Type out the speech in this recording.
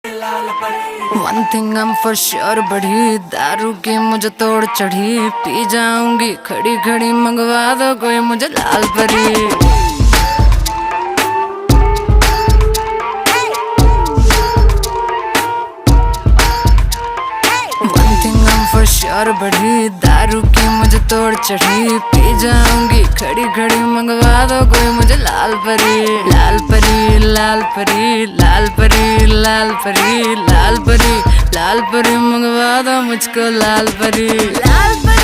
One thing I'm for sure बढ़ी दारू की मुझे तोड़ चढ़ी, पी जाऊंगी खड़ी खड़ी, मंगवा दो कोई मुझे लाल परी। For sure बढ़ी दारू की मुझे तोड़ चढ़ी, पी जाऊंगी खड़ी खड़ी, मंगवा दो कोई मुझे लाल परी। लाल परी लाल परी लाल परी लाल परी लाल परी लाल परी, मंगवा दो मुझको लाल परी। लाल परी